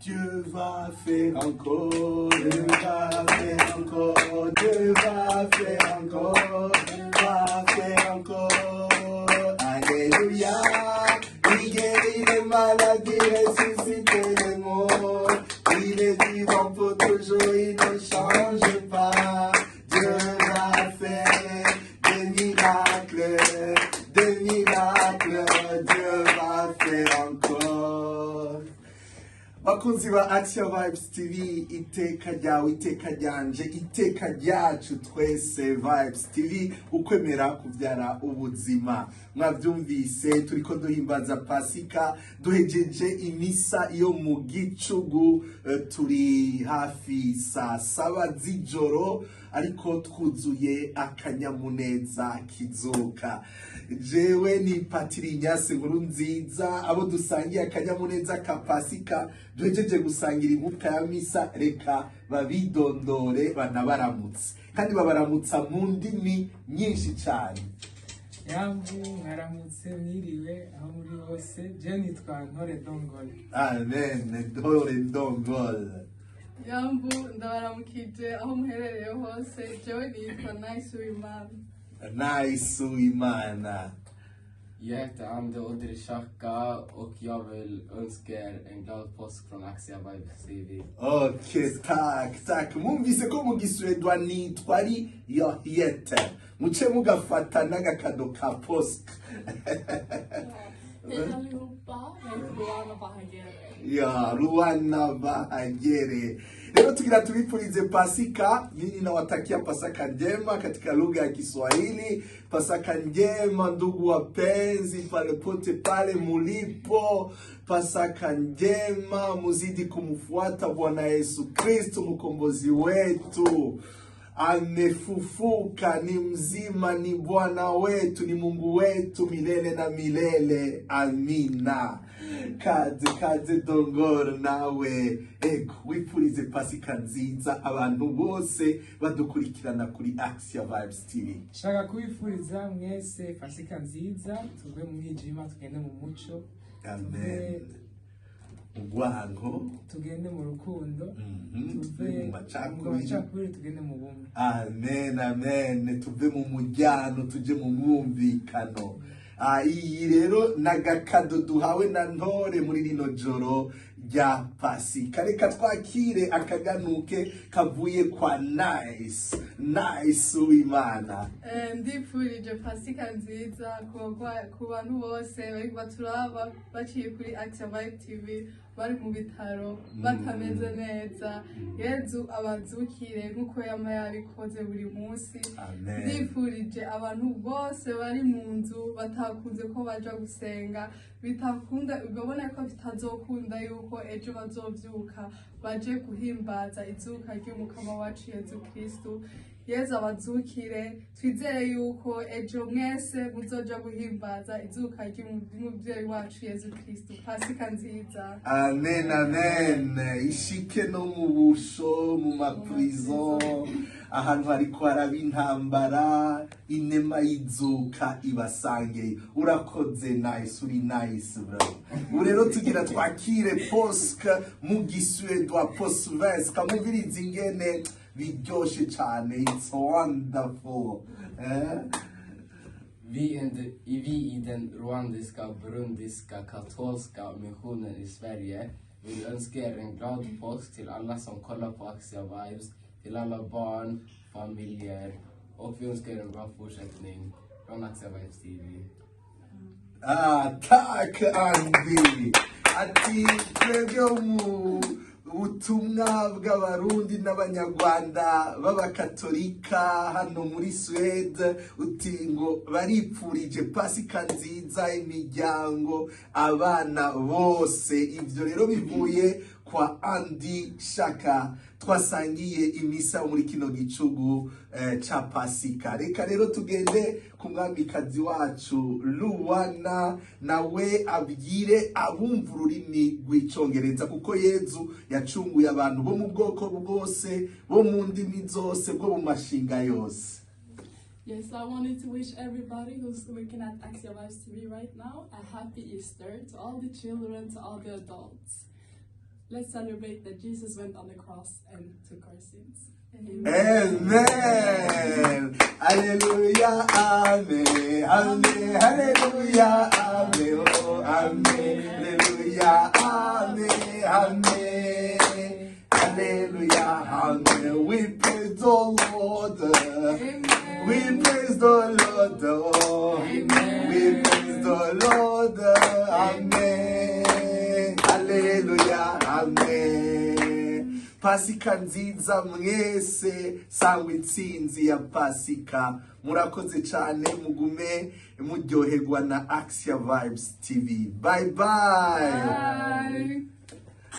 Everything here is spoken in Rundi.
Dieu va faire encore, Dieu va faire encore, Dieu va faire encore, Dieu va faire encore. Alléluia, il guérit les maladies, ressuscite les morts. Il est vivant pour toujours, il ne change pas. Dieu va faire des miracles, Dieu va faire encore. Bakunzi ba AXIA Vibes TV, iteka ryawe, iteka ryanje, iteka ryacu twese Vibes TV, ukwemera kuvyara ubuzima. Mwavyumvise turiko duhimbaza Pasika, duhejeje imisa iyo mu gicugu, turi hafi saa 7 z'ijoro, ariko twuzuye akanyamuneza kizoka. Jewe ni Patiri Nyase nkuru nziza, abo dusangiye akanyamuneza ka Pasika, duhejeje gusangira imbuka ya misa, reka babidondore banabaramutse, kandi babaramutsa mu ndimi nyinshi cyane. Yambu mwaramutse mwiriwe aho muri hose, je nitwa Ntore Dongole. Amen, Ntore Dongole. Yambu ndabaramukije aho muherereye hose, jewe nitwa Nice Uwimana. Nice Uwimana. Jag heter Ande Odri Shaka och jag vill önska er en glad påsk från AXIA Vibes TV. Okay, tak. Mwumvise ko mu Giswedwa nitwa ari yohiyete. Muce mugafata n'agakado ka Påsk. Hej allihopa, jag heter Rwaruka Bahagere. Ya, Rwanda Bahagere. Leo tukiwa tulipurize Pasika, mimi nawatakia Pasaka njema katika lugha ya Kiswahili. Pasaka njema ndugu wapenzi, pale pote pale mulipo. Pasaka njema, muzidi kumfuata Bwana Yesu Kristo mkombozi wetu. Amefufuka, ni mzima, ni Bwana wetu, ni Mungu wetu milele na milele. Amina. Kaze Dongore nawe ego wipurize Pasika nziza abantu bose badukurikirana kuri AXIA Vibes TV. Shaka kubifuriza mwese Pasika nziza, tuve mu mwijima tugende mu muco. Amen. Ugwango tugende mu rukundo, tuve mu macakubiri tugende mu bumwe. Amen, tuve mu mujyano tuje mu mwumvikano. Iyi rero nagakado duhawe na Ntore muri rino joro rya Pasika. Reka twakire akaganuke kavuye kwa Nice Uwimana. Ndipfurije Pasika nziza ku bantu bose bari baturaba baciye kuri AXIA Vibes TV, bari mu bitaro batameze neza. YEZU abazukire nkuko yama yabikoze buri munsi. Ndipfurije abantu bose bari mu nzu batakunze ko baja gusenga, bitakunda ubabona ko bitazokunda yuko ejo bazovyuka baje guhimbaza izuka ry'umukama wacu Yezu Kristo. YEZU abazukire, twizere yuko ejo mwese muzoja guhimbaza izuka ry'umuvyeyi wacu Yezu Kristo. Pasika nziza. Amen. Ishike no mu busho, mu maprison, ahantu hariko haraba intambara, inema y'izuka ibasange. Urakoze Nice, uri nice bro. Urero tugira twakire Pasika mu Giswedwa Posveska, muviriza ingene biryoshe cyane. It's wonderful. Vi i den rwandiska, burundiska, katolska missionen i Sverige vill önska er en glad påsk till alla som kollar på AXIA Vibes, till alla barn, familjer, och vi önskar er en bra fortsättning från AXIA Vibes TV. Tack Andy. Ati twebwe mu ubutumwa bw'abarundi n'abanyarwanda b'abakatolika hano muri Sweden, uti ngo baripfurije Pasika nziza imiryango, abana bose. Ivyo rero bivuye kwa Andy Shaka, twasangiye imisa muri kino gicugu cha Pasika. Reka rero tugende ku mwamikazi wacu Luwana, nawe abwire abumva ururimi rw'icongereza, kuko YEZU yacunguye abantu bo mu bwoko bwose, bo mu ndimi zose, bwo mu mashinga yose. Yes, I wanted to wish everybody who's looking at AXIA Vibes TV right now a happy Easter, to all the children, to all the adults. let's celebrate that Jesus went on the cross and took our sins. Amen. Hallelujah. Amen. Amen. Hallelujah. Amen. Oh, amen. Hallelujah. Amen. Amen. Hallelujah. Amen. We praise the Lord. Amen. We praise the Lord. Amen. We praise the Lord. Amen. Hallelujah. Amen. Pasika nziza mwese, sangwa intsinzi ya Pasika. Murakoze cyane, mugume muryoherwa na AXIA Vibes TV. Bye bye. Bye.